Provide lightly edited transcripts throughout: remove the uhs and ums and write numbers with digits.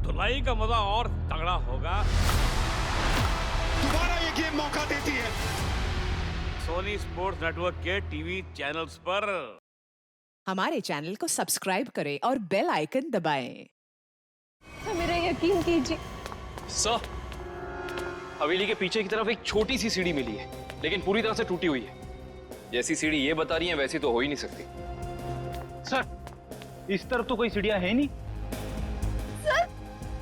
धुलाई का मजा और तगड़ा होगा। दोबारा ये गेम मौका देती है। सोनी स्पोर्ट्स नेटवर्क के टीवी चैनल्स पर। हमारे चैनल को सब्सक्राइब करें और बेल आइकन दबाएं। तो मेरा यकीन कीजिए सर, हवेली के पीछे की तरफ एक छोटी सी सीढ़ी मिली है, लेकिन पूरी तरह से टूटी हुई है। जैसी सीढ़ी ये बता रही है वैसी तो हो ही नहीं सकती। सर, इस तरफ तो कोई सीढ़ियां है नहीं। सर,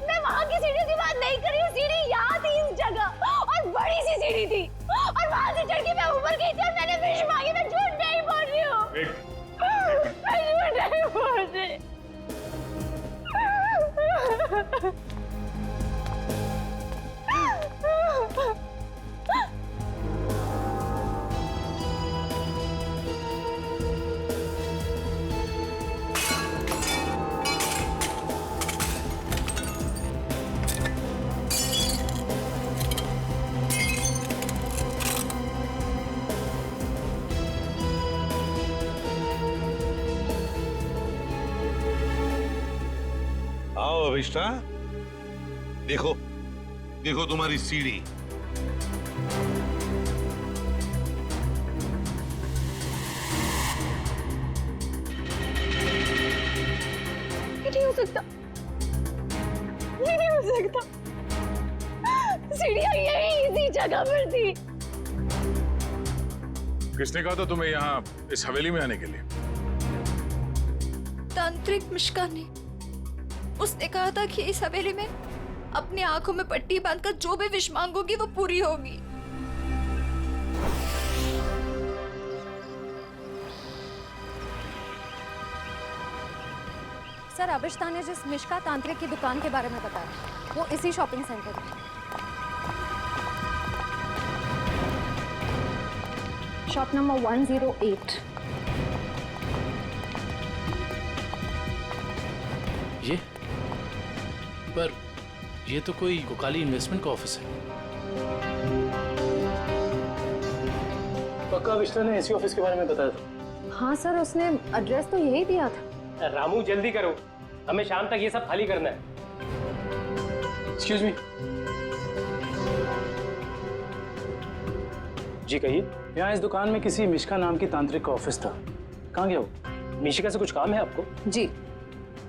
मैं वहाँ की सीढ़ी की बात नहीं कर रही हूँ। सीढ़ी यहाँ थी इस जगह और बड़ी सी सीढ़ी थी और वहाँ से चढ़ के मैं ऊपर गई थी और मैंने विश मांगी। मैं झूठ नहीं बोल रही हूँ। मैं झूठ नहीं बोल रही। आओ अभिष्टा, देखो देखो तुम्हारी सीढ़ी। ये नहीं हो सकता, ये नहीं हो सकता। सीढ़ियाँ यही इसी जगह पर थी। किसने कहा था तुम्हें यहाँ इस हवेली में आने के लिए? तांत्रिक मिश्का ने। उसने कहा था कि इस हवेली में अपनी आंखों में पट्टी बांधकर जो भी विश मांगोगी वो पूरी होगी। सर, अभिष्टा ने जिस मिश्का तांत्रिक की दुकान के बारे में बताया वो इसी शॉपिंग सेंटर में। Shop number 108। ये पर ये तो कोई गोकाली इन्वेस्टमेंट का ऑफिस है। पक्का अभिष्टा ने इसी ऑफिस के बारे में बताया था। हाँ सर, उसने एड्रेस तो यही दिया था। रामू जल्दी करो, हमें शाम तक ये सब खाली करना है। Excuse me. जी कहिए। यहाँ इस दुकान में किसी मिश्का नाम की तांत्रिक का ऑफिस था, कहाँ गया वो? मिशिका से कुछ काम है आपको? जी।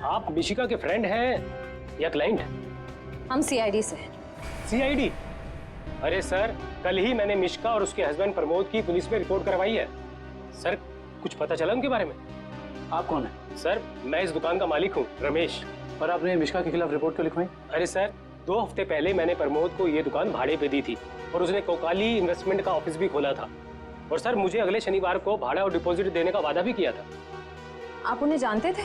आप मिशिका के फ्रेंड हैं या क्लाइंट? हम सीआईडी से हैं। सीआईडी? अरे सर, कल ही मैंने मिशिका और उसके हस्बैंड प्रमोद की पुलिस में रिपोर्ट करवाई है। सर, कुछ पता चला उनके बारे में? आप कौन है? सर, मैं इस दुकान का मालिक हूँ, रमेश। और आपने मिशिका के खिलाफ रिपोर्ट क्यों लिखवाई? अरे सर, 2 हफ्ते पहले मैंने प्रमोद को ये दुकान भाड़े पे दी थी और उसने कोकाली इन्वेस्टमेंट का ऑफिस भी खोला था। और सर, मुझे अगले शनिवार को भाड़ा और डिपॉजिट देने का वादा भी किया था। आप उन्हें जानते थे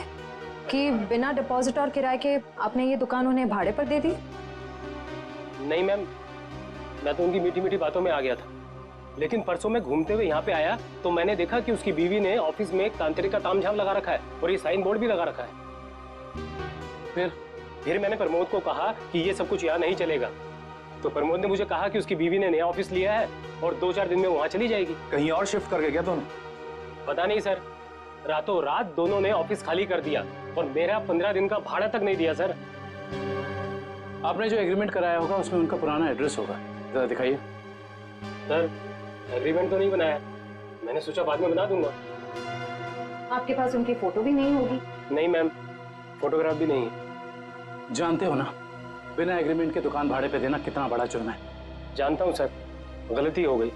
कि बिना डिपॉजिट और किराए के आपने ये दुकान उन्हें भाड़े पर दे दी? नहीं मैम, मैं तो उनकी मीठी मीठी बातों में आ गया था, लेकिन परसों मैं घूमते हुए यहाँ पे आया तो मैंने देखा कि उसकी बीवी ने ऑफिस में एक तांत्रिक का तामझाम लगा रखा है और ये साइन बोर्ड भी लगा रखा है। फिर मैंने प्रमोद को कहा कि ये सब कुछ यहाँ नहीं चलेगा, तो प्रमोद ने मुझे कहा कि उसकी बीवी ने नया ऑफिस लिया है और 2-4 दिन में वहाँ चली जाएगी। कहीं और शिफ्ट करके क्या दोनों? पता नहीं सर, रातों रात दोनों ने ऑफिस खाली कर दिया और मेरा 15 दिन का भाड़ा तक नहीं दिया। सर, आपने जो एग्रीमेंट कराया होगा उसमें उनका पुराना एड्रेस होगा, जरा दिखाइए। सर, एग्रीमेंट तो नहीं बनाया, मैंने सोचा बाद में बना दूंगा। आपके पास उनकी फोटो भी नहीं होगी? नहीं मैम, फोटोग्राफ भी नहीं है। जानते हो ना, बिना एग्रीमेंट के दुकान भाड़े पे देना कितना बड़ा जुर्म है। जानता हूँ सर, गलती हो गई,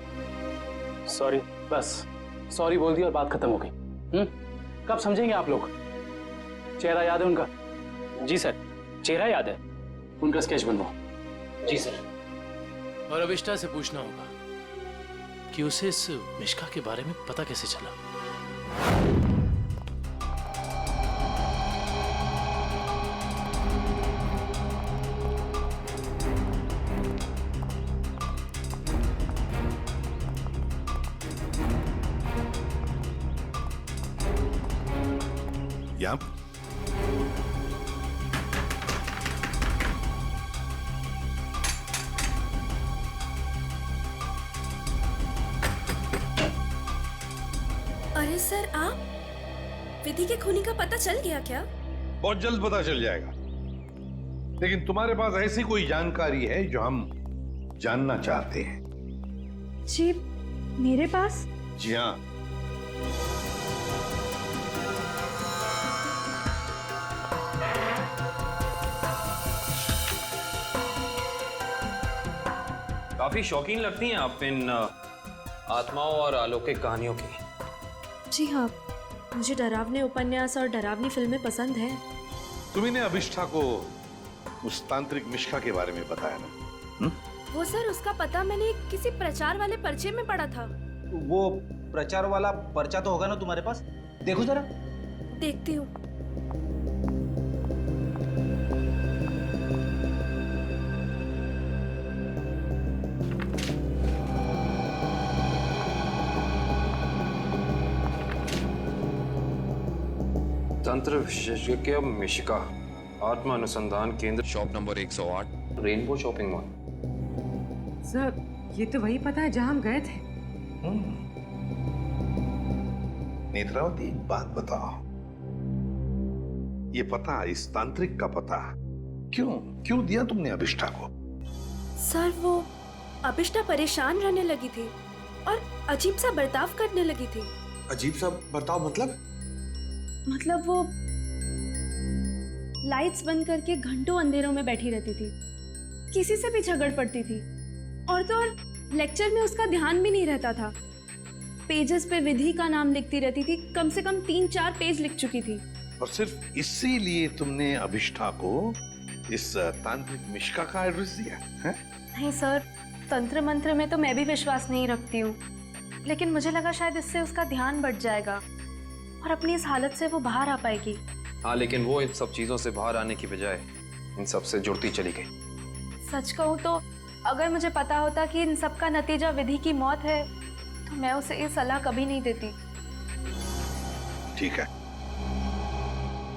सॉरी। बस सॉरी बोल दी और बात खत्म हो गई। कब समझेंगे आप लोग? चेहरा याद है उनका? जी सर, चेहरा याद है। उनका स्केच बनवाओ। जी सर। और अभिष्टा से पूछना होगा कि उसे इस मिश्का के बारे में पता कैसे चला। यहाँ अरे सर, आप विधि के खूनी का पता चल गया क्या? बहुत जल्द पता चल जाएगा। लेकिन तुम्हारे पास ऐसी कोई जानकारी है जो हम जानना चाहते हैं? जी मेरे पास? जी हाँ। काफी शौकीन लगती हैं आप इन आत्माओं और अलौकिक कहानियों की। जी हाँ, मुझे डरावने उपन्यास और डरावनी फिल्में पसंद हैं। तुम्ही ने अभिष्ठा को उस तांत्रिक मिश्का के बारे में बताया ना? वो सर, उसका पता मैंने किसी प्रचार वाले पर्चे में पढ़ा था। वो प्रचार वाला पर्चा तो होगा ना तुम्हारे पास? देखो जरा। देखती हूँ। तंत्र विशेषज्ञ मिशिका, आत्मा अनुसंधान केंद्र, shop number 108, rainbow shopping mall. Sir ये तो वही पता है जहाँ हम गए थे। नेत्रावती, एक बात बताओ, ये पता, इस तांत्रिक का पता क्यों दिया तुमने अभिष्ठा को? सर वो अभिष्ठा परेशान रहने लगी थी और अजीब सा बर्ताव करने लगी थी। अजीब सा बर्ताव मतलब वो लाइट्स बंद करके घंटों अंधेरों में बैठी रहती थी, किसी से भी झगड़ पड़ती थी, और तो और लेक्चर में उसका ध्यान भी नहीं रहता था। पेजेस पे विधि का नाम लिखती रहती थी, कम से कम 3-4 पेज लिख चुकी थी। और सिर्फ इसीलिए तुमने अभिष्ठा को इस तांत्रिक मिश्का का एड्रेस दिया है? नहीं सर, तंत्र मंत्र में तो मैं भी विश्वास नहीं रखती हूँ, लेकिन मुझे लगा शायद इससे उसका ध्यान बढ़ जाएगा और अपनी इस हालत से वो बाहर आ पाएगी। हाँ, लेकिन वो इन सब चीजों से बाहर आने की बजाय इन सब से जुड़ती चली गई। सच कहूँ तो अगर मुझे पता होता कि इन सब का नतीजा विधि की मौत है, तो मैं उसे ये सलाह कभी नहीं देती। ठीक है,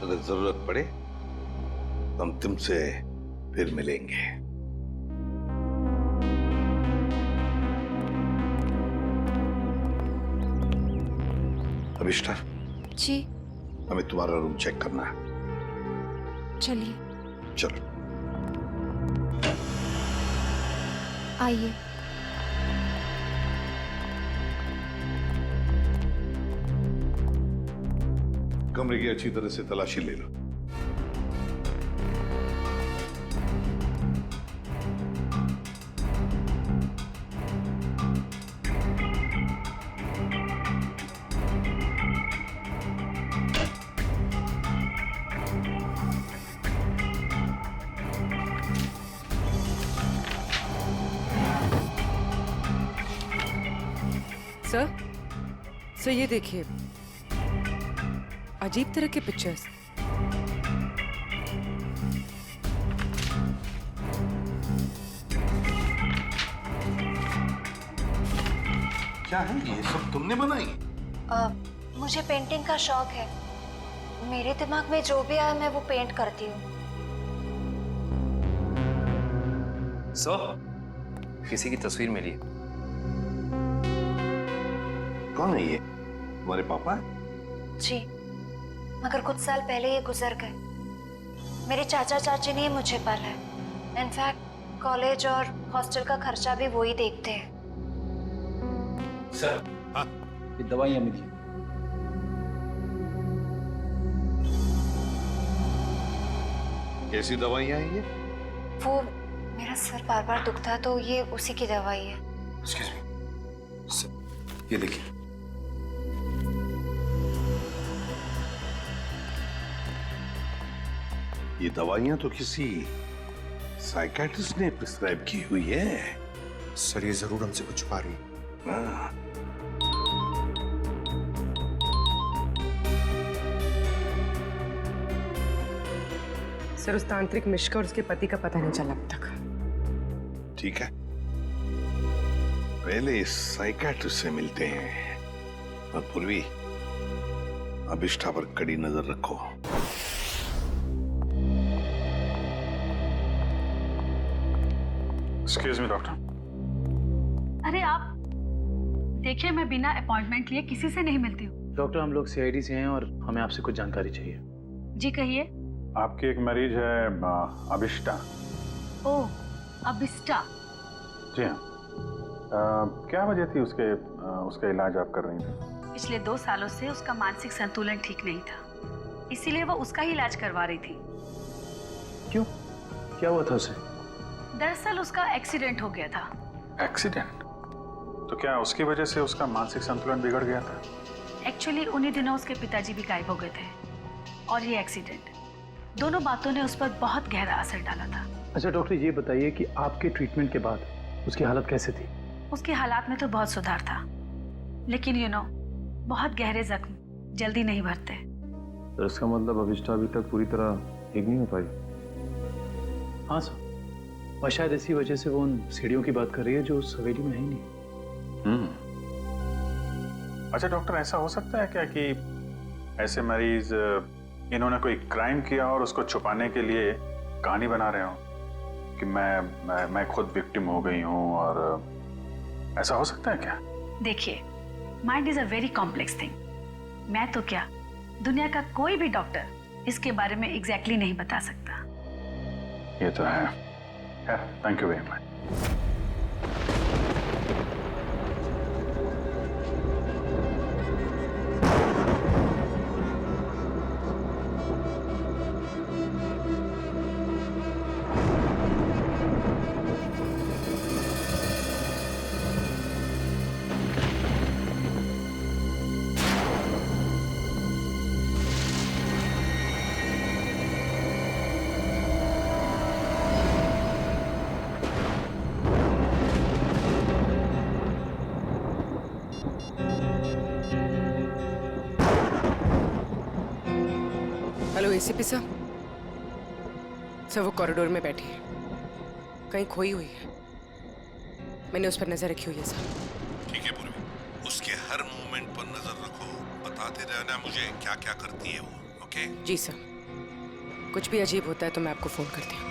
अगर जरूरत पड़े तो हम तुमसे फिर मिलेंगे। अभिष्ठा जी हमें तुम्हारा रूम चेक करना है। चलिए। चलो। आइए। कमरे की अच्छी तरह से तलाशी ले लो। सर ये देखिए, अजीब तरह के पिक्चर्स। क्या है ये सब तुमने बनाई? मुझे पेंटिंग का शौक है। मेरे दिमाग में जो भी आया मैं वो पेंट करती हूँ। किसी की तस्वीर मिली है। कौन है ये? तुम्हारे पापा? जी, मगर कुछ साल पहले ये गुजर गए। मेरे चाचा चाची ने मुझे पाला है। इनफैक्ट कॉलेज और हॉस्टल का खर्चा भी वो ही देखते हैं। सर, हाँ, ये दवाइयां मिली। कैसी दवाइयां हैं ये? वो मेरा सर बार बार दुखता है तो ये उसी की दवाई है। Excuse me. सर, ये देखिए। ये दवाइयां तो किसी साइकियाट्रिस्ट ने प्रिस्क्राइब की हुई है। सर ये जरूर हमसे कुछ छुपा रही है। हाँ। सर उस तांत्रिक मिश्का और उसके पति का पता नहीं चला अब तक। ठीक है, पहले इस साइकियाट्रिस्ट से मिलते हैं और पूर्वी अभिष्ठा पर कड़ी नजर रखो। Excuse me doctor. अरे आप देखिए, मैं बिना अपॉइंटमेंट लिए किसी से नहीं मिलती हूँ। डॉक्टर, हम लोग सीआईडी से हैं और हमें आपसे कुछ जानकारी चाहिए। जी कहिए। आपकी एक मरीज है अभिष्टा। ओह, अभिष्टा। जी हाँ। क्या वजह थी उसका इलाज आप कर रही थी? पिछले 2 सालों से उसका मानसिक संतुलन ठीक नहीं था, इसीलिए वो उसका ही इलाज करवा रही थी। क्यों? क्या हुआ था उसे? दरअसल उसका एक्सीडेंट हो गया था। एक्सीडेंट? तो क्या उसकी वजह से उसका मानसिक संतुलन बिगड़ गया था? एक्चुअली उन्हीं दिनों उसके पिताजी भी गायब हो गए थे और ये एक्सीडेंट, दोनों बातों ने उस पर बहुत गहरा असर डाला था। अच्छा डॉक्टर, ये बताइए कि आपके ट्रीटमेंट के बाद उसकी हालत कैसे थी? उसके हालात में तो बहुत सुधार था, लेकिन बहुत गहरे जख्म जल्दी नहीं भरते। तो इसका मतलब अभिष्टा अभी तक पूरी तरह ठीक नहीं हो पाई? हाँ सर, और शायद इसी वजह से वो उन सीढ़ियों की बात कर रही है जो उस हवेली में है ही नहीं। अच्छा डॉक्टर, ऐसा हो सकता है क्या कि ऐसे मरीज इन्होंने कोई क्राइम किया और उसको छुपाने के लिए कहानी बना रहे हो कि मैं खुद विक्टिम हो गई हूँ, और ऐसा हो सकता है क्या? देखिए, mind is a very complex thing. मैं तो क्या, दुनिया का कोई भी डॉक्टर इसके बारे में एग्जैक्टली नहीं बता सकता। ये तो है। Thank you very much. Hello ACP साहब। सर वो कॉरिडोर में बैठी है, कहीं खोई हुई है। मैंने उस पर नजर रखी हुई है सर। ठीक है पूर्वी, उसके हर मूवमेंट पर नजर रखो, बताते रहना मुझे क्या क्या करती है वो। ओके? जी सर, कुछ भी अजीब होता है तो मैं आपको फोन करती हूँ।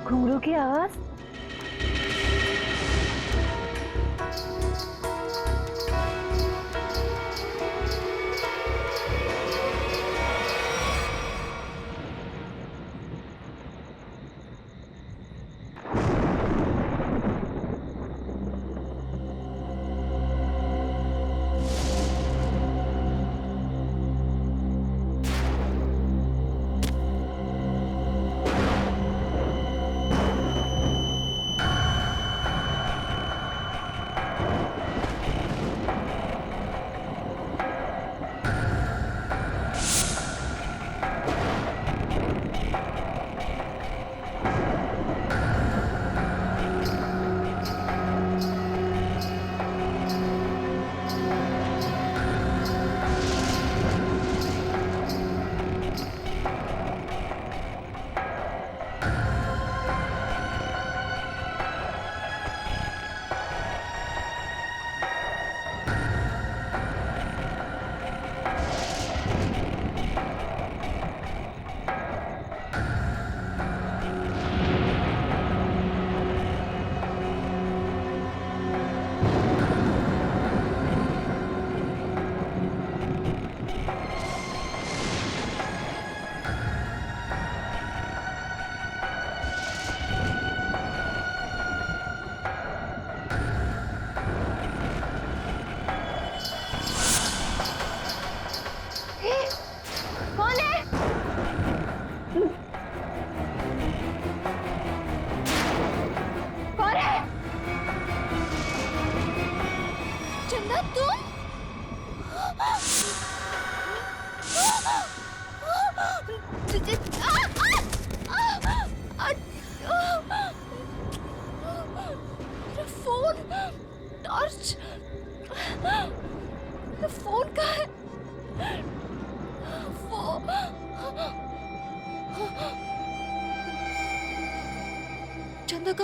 घुंघरू की आवाज।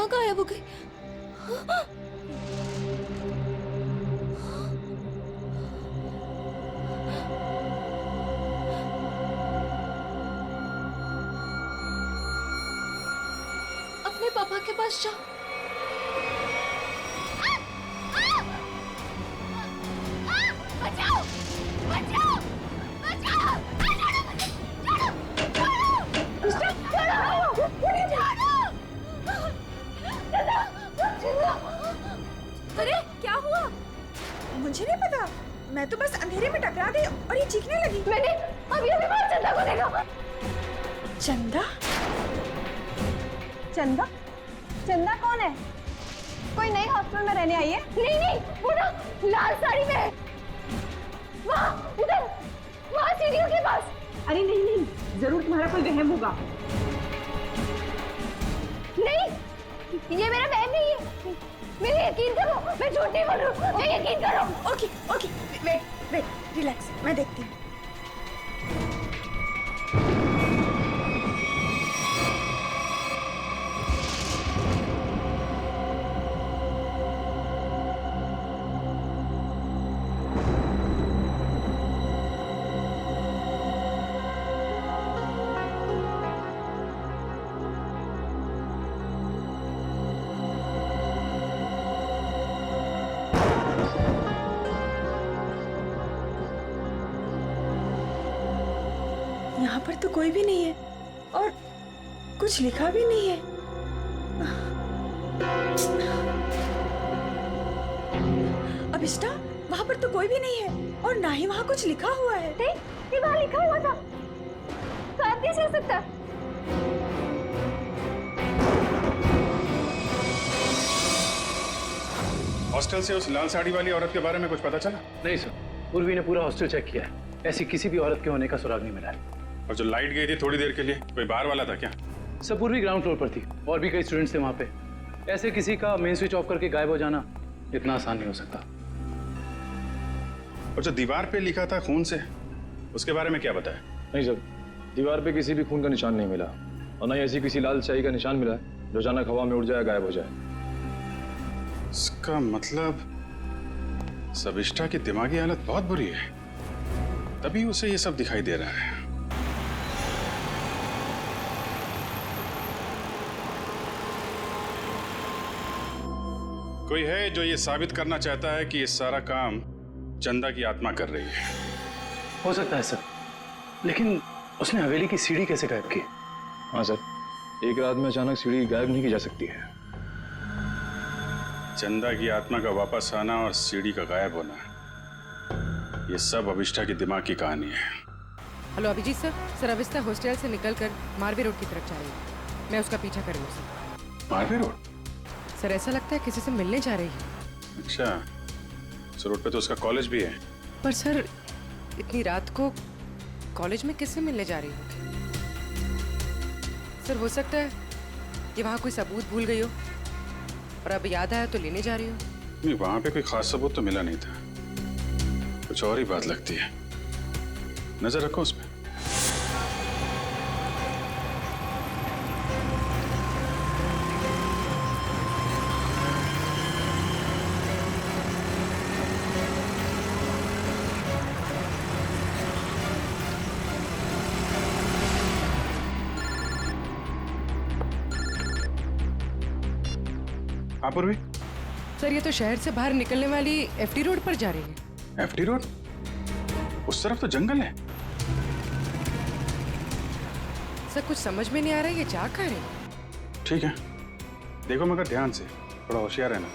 कहाँ गायब हो गई? अपने पापा के पास जाओ। बचाओ! बचाओ! बचाओ! अरे क्या हुआ? मुझे नहीं पता, मैं तो बस अंधेरे में टकरा गई और ये चीखने लगी। मैंने अभी बाहर चंदा को देखा। चंदा? चंदा? चंदा कौन है? कोई नई हॉस्टल में रहने आई है? नहीं नहीं, वो ना लाल साड़ी में है। वहाँ उधर, वहाँ सीढ़ियों के पास। अरे नहीं नहीं, जरूर तुम्हारा कोई वहम होगा। नहीं, ये मेरा बहन नहीं है। मेरे यकीन करो, मैं झूठ नहीं बोल रही हूँ। यकीन करो। Okay okay, wait wait, relax, मैं देखती हूँ। यहाँ पर तो कोई भी नहीं है और कुछ लिखा भी नहीं है। अभिष्टा, वहाँ पर तो कोई भी नहीं है और ना ही वहाँ कुछ लिखा हुआ है। ये वहाँ लिखा हुआ था। साथ कैसे हो सकता? हॉस्टल से उस लाल साड़ी वाली औरत के बारे में कुछ पता चला? नहीं सर, उर्वी ने पूरा हॉस्टल चेक किया है, ऐसी किसी भी औरत के होने का सुराग नहीं मिला है। और जो लाइट गई थी थोड़ी देर के लिए, कोई बाहर वाला था क्या? सब पूर्वी ग्राउंड फ्लोर पर थी और भी कई स्टूडेंट्स थे वहाँ पे। ऐसे किसी का मेन स्विच ऑफ करके गायब हो जाना इतना आसान नहीं हो सकता। और जो दीवार पे लिखा था खून से, उसके बारे में क्या बताया? नहीं सर, दीवार पे किसी भी खून का निशान नहीं मिला और न ही ऐसी किसी लाल स्याही का निशान मिला है जो अचानक हवा में उड़ जाए, गायब हो जाए। इसका मतलब सबिष्टा की दिमागी हालत बहुत बुरी है, तभी उसे ये सब दिखाई दे रहा है। कोई है जो ये साबित करना चाहता है कि ये सारा काम चंदा की आत्मा कर रही है। हो सकता है सर, लेकिन उसने हवेली की सीढ़ी कैसे गायब की? हाँ सर, एक रात में अचानक सीढ़ी गायब नहीं की जा सकती है। चंदा की आत्मा का वापस आना और सीढ़ी का गायब होना, ये सब अभिष्टा की दिमाग की कहानी है। हेलो अभिजीत सर, सर अभिष्टा हॉस्टल से निकलकर मारवे रोड की तरफ जा रही है। मैं उसका पीछा कर रही हूँ सर। मारवे रोड? सर ऐसा लगता है किसी से मिलने जा रही है। अच्छा, इस रोड पे तो उसका कॉलेज भी है। पर सर इतनी रात को कॉलेज में किससे मिलने जा रही होगी? सर हो सकता है कि वहाँ कोई सबूत भूल गई हो और अब याद आया तो लेने जा रही हो। नहीं, वहां पे कोई खास सबूत तो मिला नहीं था, कुछ और ही बात लगती है। नजर रखो उस पर। पूर्वी? सर ये तो शहर से बाहर निकलने वाली एफडी रोड पर जा रही है। FD road? उस तरफ तो जंगल है। सर कुछ समझ में नहीं आ रहा है ये जा कहाँ रही है। ठीक है, देखो मगर ध्यान से, थोड़ा होशियार रहना।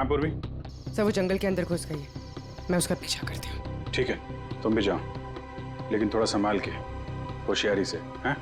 हाँ पूर्वी। सर वो जंगल के अंदर घुस गई है, मैं उसका पीछा करती हूँ। ठीक है, तुम भी जाओ, लेकिन थोड़ा संभाल के, होशियारी से, हैं?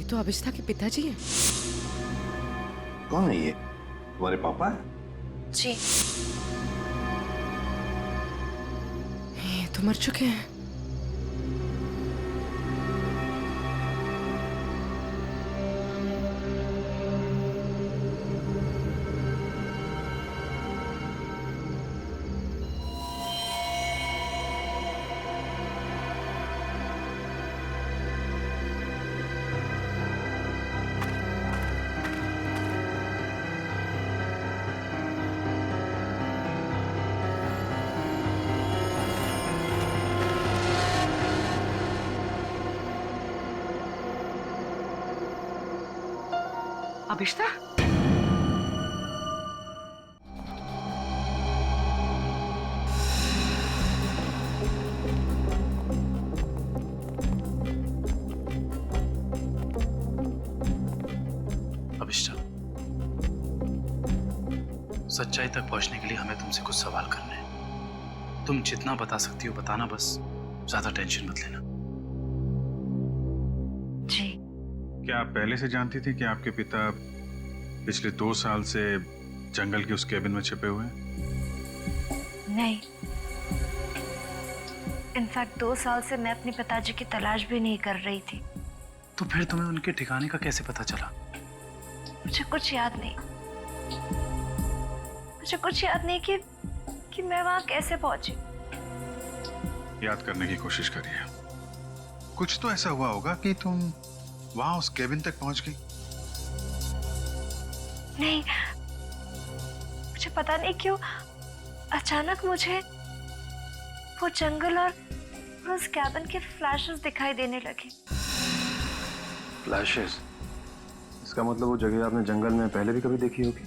तो अभिष्ठा के पिताजी हैं। कौन है ये? तुम्हारे पापा? जी। ये तो मर चुके हैं। अभिष्ठा? अभिष्ठा, सच्चाई तक पहुंचने के लिए हमें तुमसे कुछ सवाल करने हैं। तुम जितना बता सकती हो बताना, बस ज्यादा टेंशन मत लेना। जी। क्या आप पहले से जानती थी कि आपके पिता पिछले 2 साल से जंगल के उस केबिन में छिपे हुए हैं? नहीं, इनफैक्ट 2 साल से मैं अपने पिताजी की तलाश भी नहीं कर रही थी। तो फिर तुम्हें उनके ठिकाने का कैसे पता चला? मुझे कुछ याद नहीं कि कि मैं वहां कैसे पहुंची। याद करने की कोशिश करिए। कुछ तो ऐसा हुआ होगा कि तुम वहां उस केबिन तक पहुंच गई। नहीं, मुझे पता नहीं क्यों अचानक मुझे वो जंगल और उस कैबिन के फ्लैशेस दिखाई देने लगे। फ्लैशेस? इसका मतलब वो जगह आपने जंगल में पहले भी कभी देखी होगी।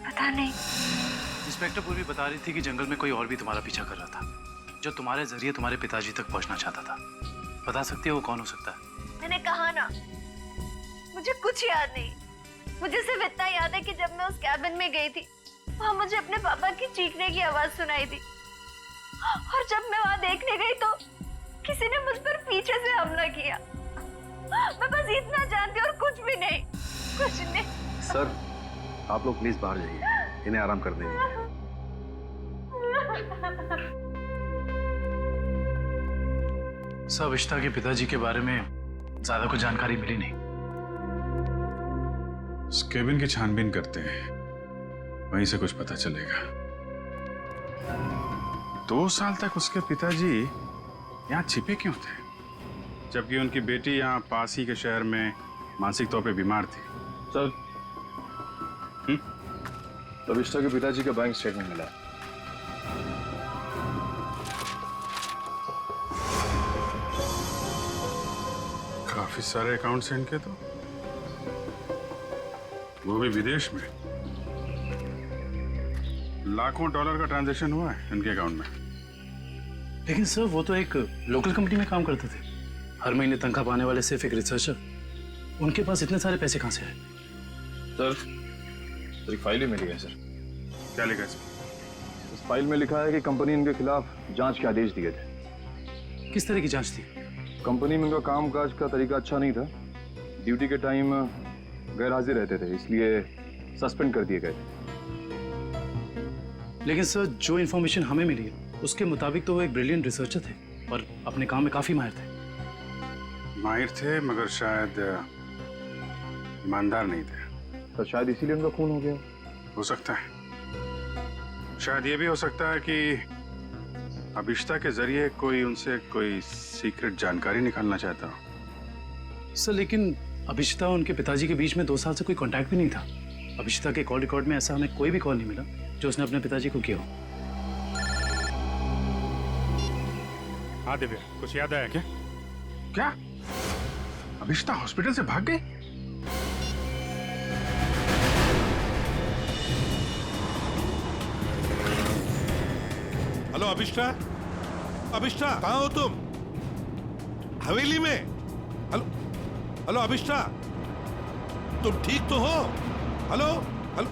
पता नहीं। इंस्पेक्टर पूर्वी बता रही थी कि जंगल में कोई और भी तुम्हारा पीछा कर रहा था, जो तुम्हारे जरिए तुम्हारे पिताजी तक पहुंचना चाहता था। बता सकती है वो कौन हो सकता है? मैंने कहा ना, मुझे कुछ याद नहीं। मुझे सिर्फ इतना याद है कि जब मैं उस कैबिन में गई थी, वहां मुझे अपने पापा की चीखने की आवाज सुनाई दी, और जब मैं वहां देखने गई तो किसी ने मुझ पर पीछे से हमला किया। मैं बस इतना जानती हूँ और कुछ भी नहीं, कुछ नहीं। सर, आप लोग प्लीज बाहर जाइए, इन्हें आराम कर देंगे। सब अभिष्ठा के पिताजी के बारे में ज्यादा कुछ जानकारी मिली नहीं। उस केबिन की छानबीन करते हैं, वहीं से कुछ पता चलेगा। 2 साल तक उसके पिताजी यहाँ छिपे क्यों थे, जबकि उनकी बेटी यहाँ पास ही के शहर में मानसिक तौर पे बीमार थी? सर, अभिष्ठा के पिताजी का बैंक स्टेटमेंट मिला। काफी सारे अकाउंट्स हैं इनके, तो वो भी विदेश में। लाखों डॉलर का ट्रांजैक्शन हुआ है इनके अकाउंट में। लेकिन सर, वो तो एक लोकल कंपनी में काम करते थे, हर महीने तनख्वाह पाने वाले सिर्फ एक रिसर्चर। उनके पास इतने सारे पैसे कहां से आए? सर, एक फाइल ही मिली है सर। क्या लिखा है इसमें? इस फाइल में लिखा है कि कंपनी इनके खिलाफ जांच के आदेश दिए थे। किस तरह की जांच थी? कंपनी में इनका कामकाज का तरीका अच्छा नहीं था। ड्यूटी के टाइम गैर हाजिर रहते थे, इसलिए सस्पेंड कर दिए गए। लेकिन सर, जो इन्फॉर्मेशन हमें मिली है उसके मुताबिक तो वो एक ब्रिलियंट रिसर्चर थे और अपने काम में काफी माहिर थे। माहिर थे, मगर शायद ईमानदार नहीं थे। तो शायद इसीलिए उनका खून हो गया। हो सकता है। शायद ये भी हो सकता है कि अभिष्ठा के जरिए कोई उनसे कोई सीक्रेट जानकारी निकालना चाहता हो। सर, लेकिन अभिष्ठा और उनके पिताजी के बीच में 2 साल से कोई कांटेक्ट भी नहीं था। अभिष्ठा के कॉल रिकॉर्ड में ऐसा हमें कोई भी कॉल नहीं मिला जो उसने अपने पिताजी को किया हो। हाँ दिव्या, कुछ याद आया क्या? क्या अभिष्ठा हॉस्पिटल से भाग गई? हेलो अभिष्ठा, अभिष्ठा कहाँ हो तुम? हवेली में? हेलो हेलो अभिष्ठा, तुम ठीक तो हो? हेलो हेलो,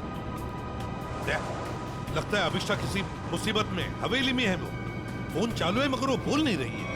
लगता है अभिष्ठा किसी मुसीबत में हवेली में है। वो फोन चालू है मगर वो बोल नहीं रही है।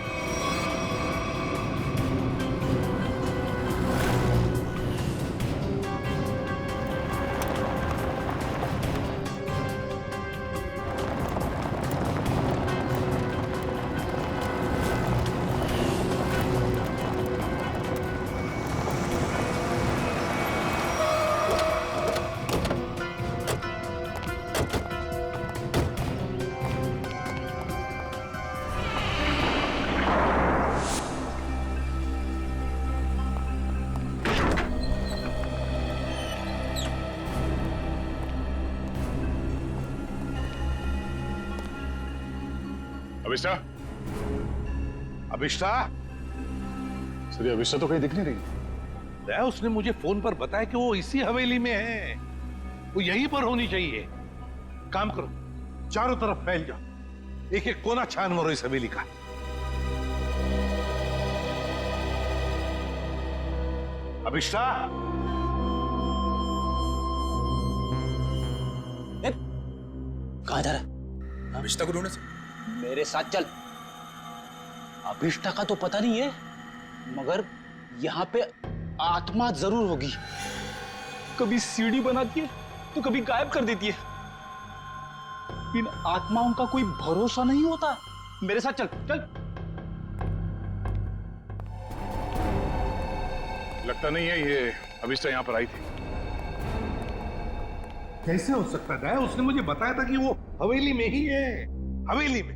अभिष्ठा, अभिष्ठा, सर अभिष्ठा तो कहीं दिख नहीं रही। उसने मुझे फोन पर बताया कि वो इसी हवेली में है, वो यहीं पर होनी चाहिए। काम करो, चारों तरफ फैल जाओ, एक एक कोना छान मारो इस हवेली का। अभिष्ठा, कहाँ जा रहा है? अभिष्ठा को ढूंढने से। मेरे साथ चल। अभिष्ठा का तो पता नहीं है, मगर यहाँ पे आत्मा जरूर होगी। कभी सीढ़ी बनाती है तो कभी गायब कर देती है। इन आत्माओं का कोई भरोसा नहीं होता। मेरे साथ चल चल। लगता नहीं है ये अभिष्ठा यहाँ पर आई थी। कैसे हो सकता है? उसने मुझे बताया था कि वो हवेली में ही है, हवेली में।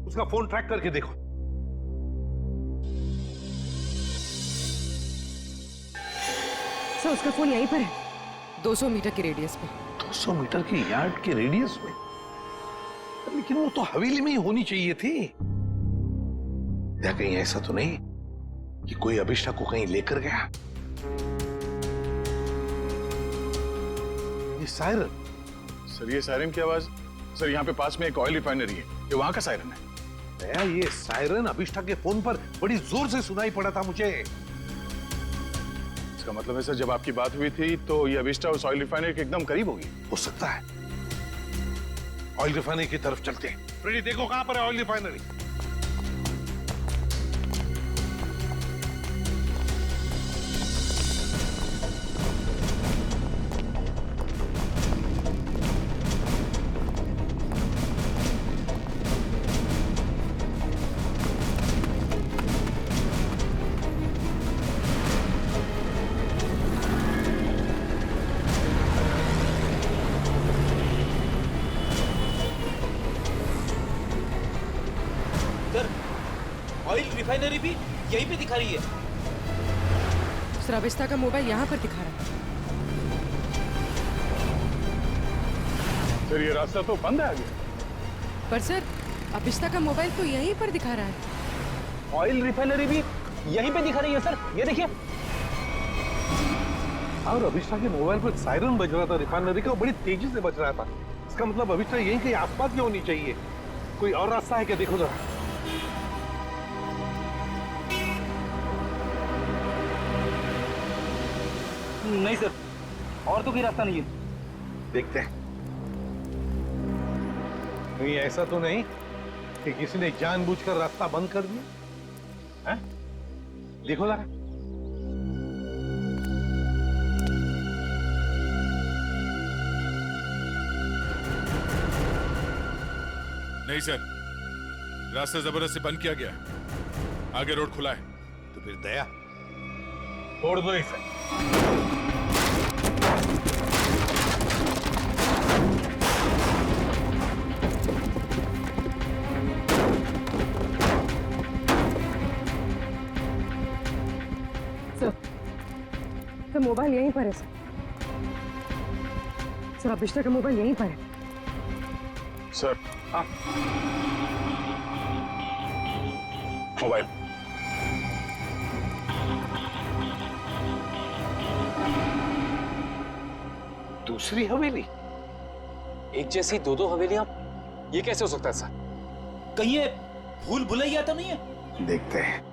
उसका फोन ट्रैक करके देखो। सर उसका फोन यहीं पर है, 200 मीटर के रेडियस पे। 200 मीटर की यार्ड के रेडियस में? लेकिन वो तो हवेली में ही होनी चाहिए थी। या कहीं ऐसा तो नहीं कि कोई अभिष्ठा को कहीं लेकर गया? ये सायरन। सर ये सायरन की आवाज, सर यहाँ पे पास में एक ऑयल रिफाइनरी है, ये वहां का सायरन है। दया, ये सायरन अभिष्ठा के फोन पर बड़ी जोर से सुनाई पड़ा था मुझे। इसका मतलब है सर जब आपकी बात हुई थी तो ये अभिष्ठा उस ऑयल रिफाइनरी के एकदम करीब होगी। हो सकता है। ऑयल रिफाइनरी की तरफ चलते हैं। फ्रेडी देखो कहां पर है ऑयल रिफाइनरी। ऑयल रिफाइनरी भी यहीं पे दिखा रही है। श्राविस्ता का मोबाइल यहाँ पर दिखा रहा है। सर ये रास्ता तो बंद है आगे। पर सर अभिष्टा का मोबाइल तो यहीं पर दिखा रहा है। ऑयल रिफाइनरी भी यहीं पे दिखा रही है सर, ये देखिए। और अभिष्ठा के मोबाइल पर सायरन बज रहा था रिफाइनरी का, बड़ी तेजी से बज रहा था। इसका मतलब अभिष्ठा यहीं कहीं आसपास में होनी चाहिए। कोई और रास्ता है क्या? देखो जरा। नहीं सर, और तो कोई रास्ता नहीं है। देखते हैं। नहीं ऐसा तो नहीं कि किसी ने जानबूझकर रास्ता बंद कर दिया है? देखो जरा। नहीं सर, रास्ता जबरदस्ती बंद किया गया, आगे रोड खुला है। तो फिर दया छोड़ दो इसे। सर मोबाइल यहीं पर है सर। सर अभिष्टा का मोबाइल यहीं पर है। सर हाँ मोबाइल। दूसरी हवेली? एक जैसी दो दो हवेलियां, ये कैसे हो सकता है सर? कहीं ये भूल भुलैया तो नहीं है? देखते हैं।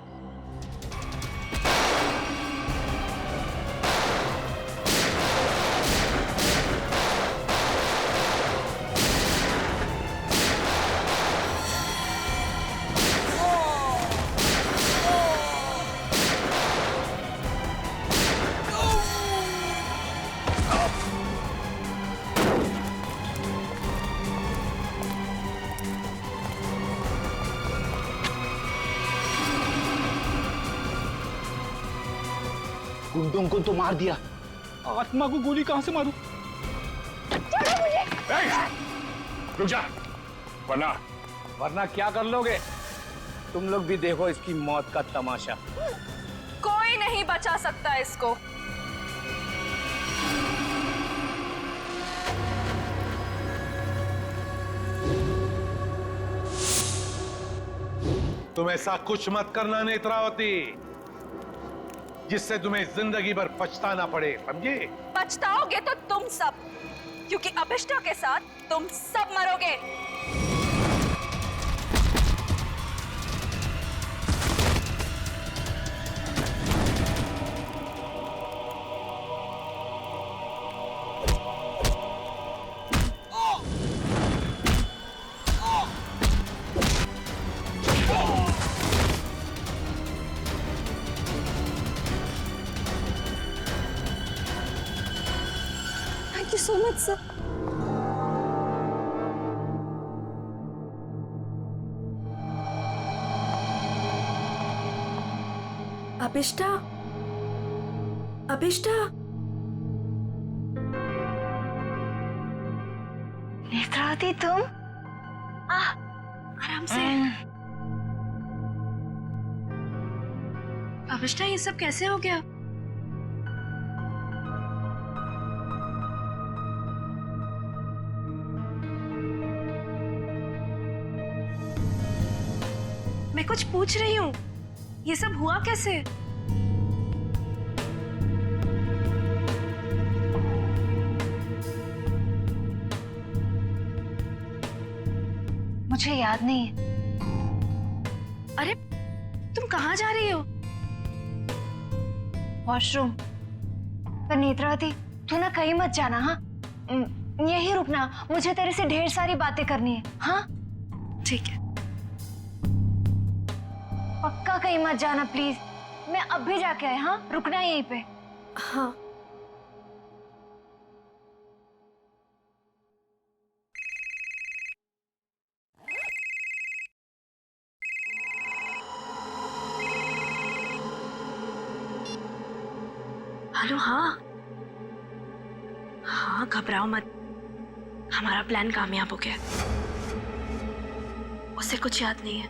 गुंडों को तो मार दिया, आत्मा को गोली कहां से मारूं? रुक जा, वरना क्या कर लोगे? तुम लोग भी देखो इसकी मौत का तमाशा। कोई नहीं बचा सकता इसको। तुम ऐसा कुछ मत करना नेत्रावती जिससे तुम्हें जिंदगी भर पछताना पड़े, समझे? पछताओगे तो तुम सब, क्योंकि अभिष्टा के साथ तुम सब मरोगे। Thank you so much, sir. अभिष्टा, अभिष्टा, Netravati तुम आराम से। अविष्टा ये सब कैसे हो गया? मैं कुछ पूछ रही हूँ, ये सब हुआ कैसे? मुझे याद नहीं है। अरे तुम कहाँ जा रही हो? वॉशरूम। पर नेत्रावती तू ना कहीं मत जाना, हाँ? यहीं रुकना, मुझे तेरे से ढेर सारी बातें करनी है। हाँ ठीक है, पक्का कहीं मत जाना प्लीज। मैं अब भी जाके आए, हाँ? रुकना यहीं पे। हाँ। हेलो। हाँ हाँ, घबराओ मत, हमारा प्लान कामयाब हो गया। उसे कुछ याद नहीं है।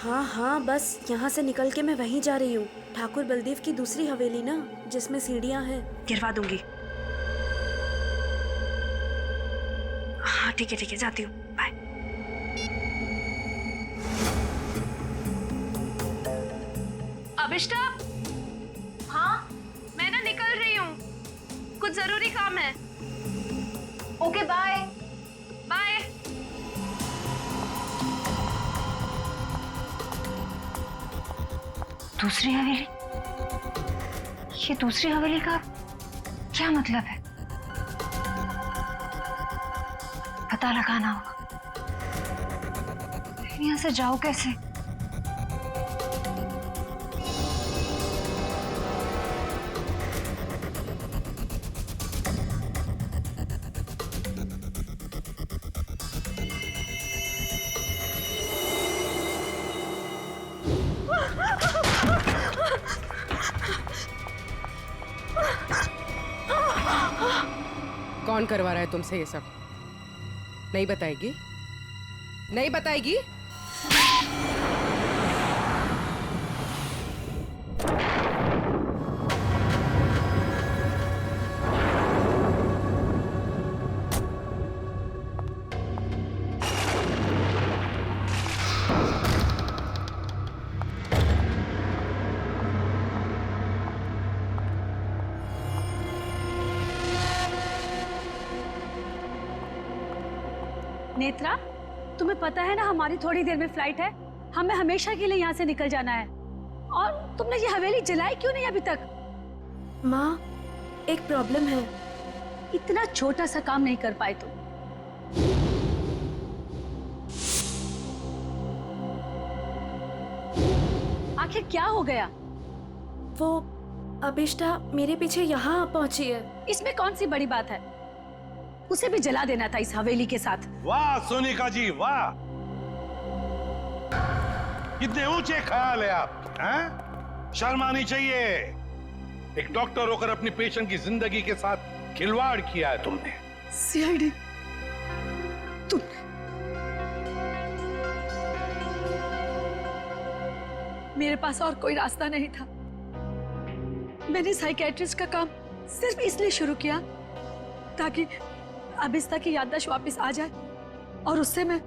हाँ हाँ, बस यहाँ से निकल के मैं वहीं जा रही हूँ। ठाकुर बलदेव की दूसरी हवेली ना, जिसमें सीढ़ियाँ हैं। गिरवा दूंगी। हाँ ठीक है, जाती हूँ। बाय। अविष्टा। हाँ मैं ना निकल रही हूँ, कुछ जरूरी काम है। Okay bye. बाय। दूसरी हवेली? ये दूसरी हवेली का क्या मतलब है? पता लगाना होगा। यहाँ से जाओ कैसे? कौन करवा रहा है तुमसे ये सब? नहीं बताएगी? नहीं बताएगी? नेत्रा, तुम्हें पता है ना हमारी थोड़ी देर में फ्लाइट है, हमें हमेशा के लिए यहाँ से निकल जाना है। और तुमने ये हवेली जलाई क्यों नहीं अभी तक? माँ, एक प्रॉब्लम है। इतना छोटा सा काम नहीं कर पाए तुम। आखिर क्या हो गया? वो अभिष्टा मेरे पीछे यहाँ पहुंची है। इसमें कौन सी बड़ी बात है? उसे भी जला देना था इस हवेली के साथ। वाह सोनिका जी, वाह! कितने ऊंचे ख्याल है आपके, हैं? शर्म आनी चाहिए। एक डॉक्टर होकर अपनी पेशेंट की जिंदगी के साथ खिलवाड़ किया है तुमने। सीआईडी, तुम मेरे पास और कोई रास्ता नहीं था। मैंने साइकियाट्रिस्ट का काम सिर्फ इसलिए शुरू किया ताकि अभिष्टा की याददाश्त वापस आ जाए और उससे मैं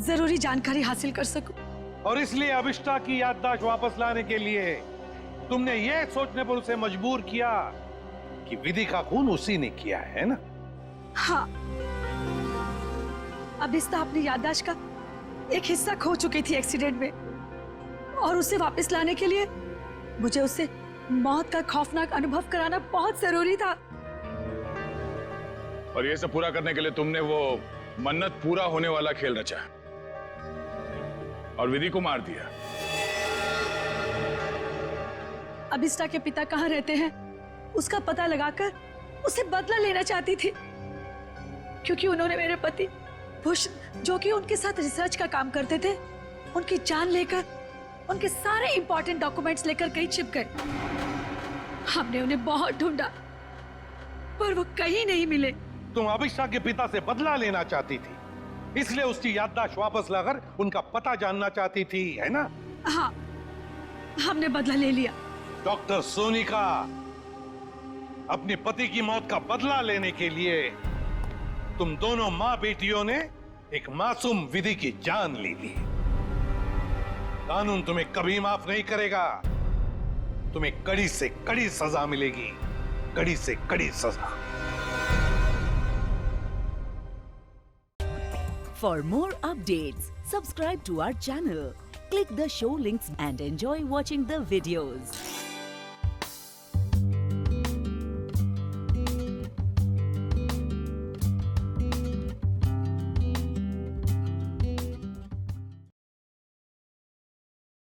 जरूरी जानकारी हासिल कर सकूं। और इसलिए अभिष्टा की याददाश्त वापस लाने के लिए तुमने ये सोचने पर उसे मजबूर किया कि विधि का खून उसी ने किया है ना? हाँ, अभिष्टा अपनी याददाश्त का एक हिस्सा खो चुकी थी एक्सीडेंट में, और उसे वापस लाने के लिए मुझे उससे मौत का खौफनाक अनुभव कराना बहुत जरूरी था। और ये सब पूरा करने के लिए तुमने वो मन्नत पूरा होने वाला खेल रचा और विधि को मार दिया। अभिष्टा के पिता कहाँ रहते हैं उसका पता लगाकर उसे बदला लेना चाहती थी, क्योंकि उन्होंने मेरे पति बुश, जो कि उनके साथ रिसर्च का काम करते थे, उनकी जान लेकर उनके सारे इंपॉर्टेंट डॉक्यूमेंट्स लेकर कहीं छिप गए। हमने उन्हें बहुत ढूंढा पर वो कहीं नहीं मिले। तुम अभिषा के पिता से बदला लेना चाहती थी, इसलिए उसकी याददाश्त वापस लाकर उनका पता जानना चाहती थी, है ना? हाँ, हमने बदला ले लिया। डॉक्टर सोनिका, अपने पति की मौत का बदला लेने के लिए तुम दोनों माँ बेटियों ने एक मासूम विधि की जान ले ली। कानून तुम्हें कभी माफ नहीं करेगा। तुम्हें कड़ी से कड़ी सजा मिलेगी, कड़ी से कड़ी सजा। For more updates, subscribe to our channel, click the show links and enjoy watching the videos.